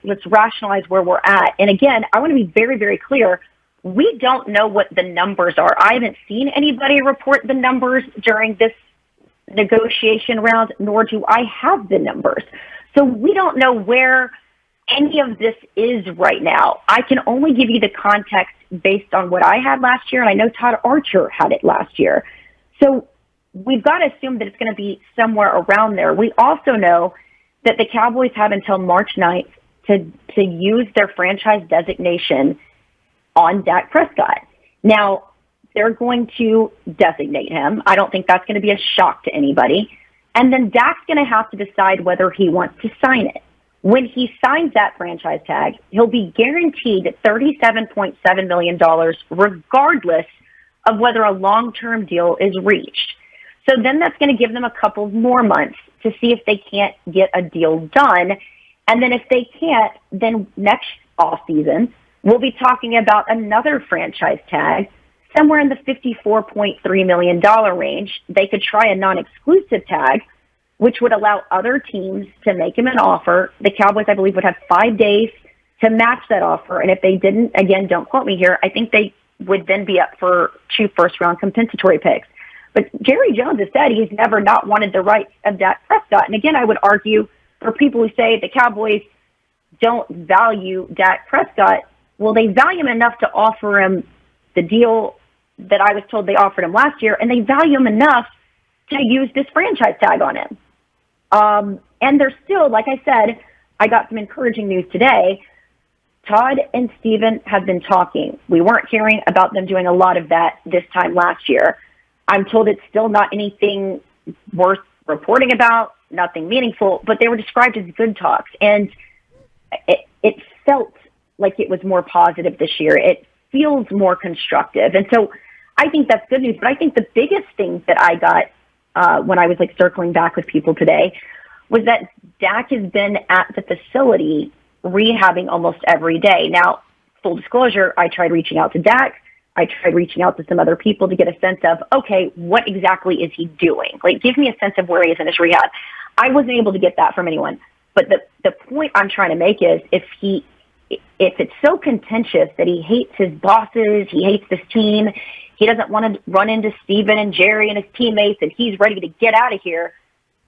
let's rationalize where we're at. And again, I want to be very, very clear. We don't know what the numbers are. I haven't seen anybody report the numbers during this negotiation round, nor do I have the numbers. So we don't know where any of this is right now. I can only give you the context based on what I had last year, and I know Todd Archer had it last year. So we've got to assume that it's going to be somewhere around there. We also know that the Cowboys have until March 9th to use their franchise designation on Dak Prescott. Now, they're going to designate him. I don't think that's going to be a shock to anybody. And then Dak's going to have to decide whether he wants to sign it. When he signs that franchise tag, he'll be guaranteed $37.7 million regardless of whether a long-term deal is reached. So then that's going to give them a couple more months to see if they can't get a deal done. And then if they can't, then next offseason, we'll be talking about another franchise tag somewhere in the $54.3 million range. They could try a non-exclusive tag, which would allow other teams to make him an offer. The Cowboys, I believe, would have 5 days to match that offer. And if they didn't, again, don't quote me here, I think they would then be up for 2 first-round compensatory picks. But Jerry Jones has said he's never not wanted the rights of Dak Prescott. And again, I would argue for people who say the Cowboys don't value Dak Prescott, well, they value him enough to offer him the deal that I was told they offered him last year, and they value him enough to use this franchise tag on him. And they're still, like I said, I got some encouraging news today. Todd and Steven have been talking. We weren't hearing about them doing a lot of that this time last year. I'm told it's still not anything worth reporting about, nothing meaningful, but they were described as good talks. And it felt like it was more positive this year. It feels more constructive. And so I think that's good news. But I think the biggest thing that I got when I was circling back with people today was that Dak has been at the facility rehabbing almost every day. Now, full disclosure, I tried reaching out to Dak. I tried reaching out to some other people to get a sense of, okay, what exactly is he doing? Give me a sense of where he is in his rehab. I wasn't able to get that from anyone. But the point I'm trying to make is if it's so contentious that he hates his bosses, he hates this team, he doesn't want to run into Steven and Jerry and his teammates, and he's ready to get out of here,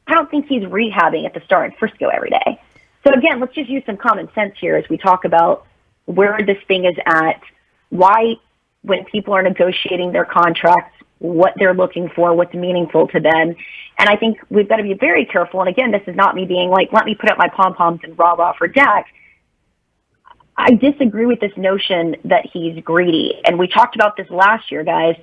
I don't think he's rehabbing at the Star in Frisco every day. So again, let's just use some common sense here as we talk about where this thing is at, why when people are negotiating their contracts, what they're looking for, what's meaningful to them. And I think we've got to be very careful. And again, this is not me being let me put up my pom-poms and rah-rah for Dak. I disagree with this notion that he's greedy. And we talked about this last year, guys.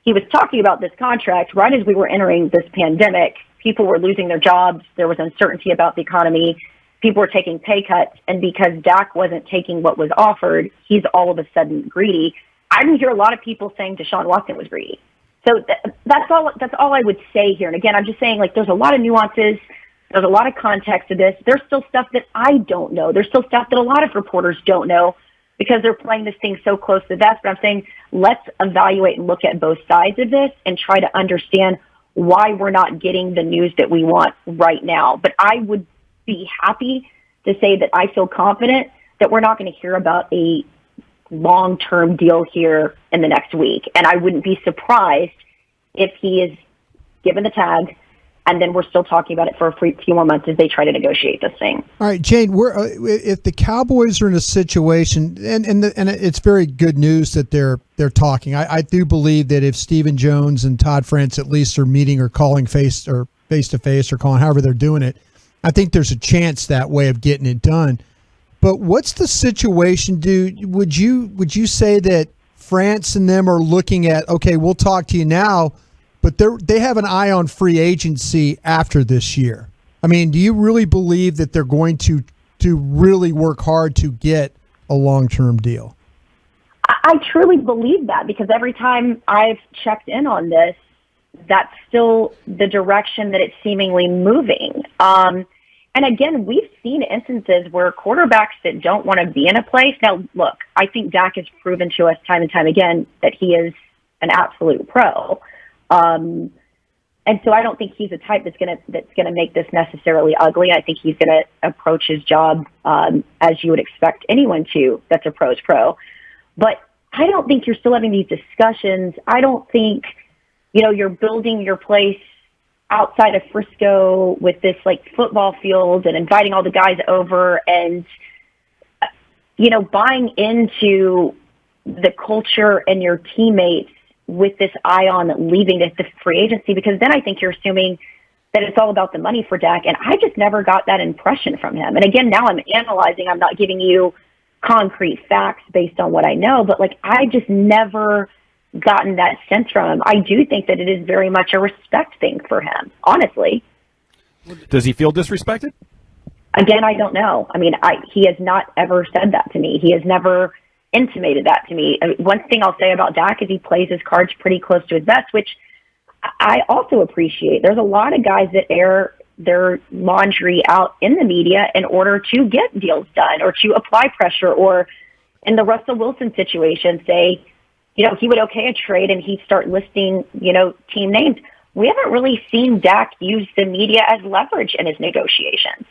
He was talking about this contract right as we were entering this pandemic. People were losing their jobs. There was uncertainty about the economy. People were taking pay cuts. And because Dak wasn't taking what was offered, he's all of a sudden greedy. I didn't hear a lot of people saying Deshaun Watson was greedy. So that's all I would say here. And again, I'm just saying there's a lot of nuances. There's a lot of context to this. There's still stuff that I don't know. There's still stuff that a lot of reporters don't know because they're playing this thing so close to the vest. But I'm saying let's evaluate and look at both sides of this and try to understand why we're not getting the news that we want right now. But I would be happy to say that I feel confident that we're not going to hear about a long-term deal here in the next week. And I wouldn't be surprised if he is given the tag and then we're still talking about it for a few more months as they try to negotiate this thing. All right, Jane, if the Cowboys are in a situation, and it's very good news that they're talking. I do believe that if Stephen Jones and Todd France at least are meeting or calling face-to-face or calling however they're doing it, I think there's a chance that way of getting it done. But what's the situation, dude? Would you say that France and them are looking at, okay, we'll talk to you now, but they have an eye on free agency after this year? I mean, do you really believe that they're going to really work hard to get a long-term deal? I truly believe that because every time I've checked in on this, that's still the direction that it's seemingly moving. And again, we've seen instances where quarterbacks that don't want to be in a place. Now, look, I think Dak has proven to us time and time again that he is an absolute pro. And so I don't think he's the type that's gonna make this necessarily ugly. I think he's gonna approach his job as you would expect anyone to that's a pro. But I don't think you're still having these discussions. I don't think, you're building your place outside of Frisco with this like football field and inviting all the guys over and, buying into the culture and your teammates with this eye on leaving the free agency, because then I think you're assuming that it's all about the money for Dak. And I just never got that impression from him. And again, now I'm analyzing, I'm not giving you concrete facts based on what I know, but like, I just never gotten that sense from him. I do think that it is very much a respect thing for him, honestly. Does he feel disrespected? Again, I don't know. I mean, he has not ever said that to me. He has never intimated that to me. One thing I'll say about Dak is he plays his cards pretty close to his vest, which I also appreciate. There's a lot of guys that air their laundry out in the media in order to get deals done or to apply pressure, or in the Russell Wilson situation, say, he would okay a trade and he'd start listing, team names. We haven't really seen Dak use the media as leverage in his negotiations.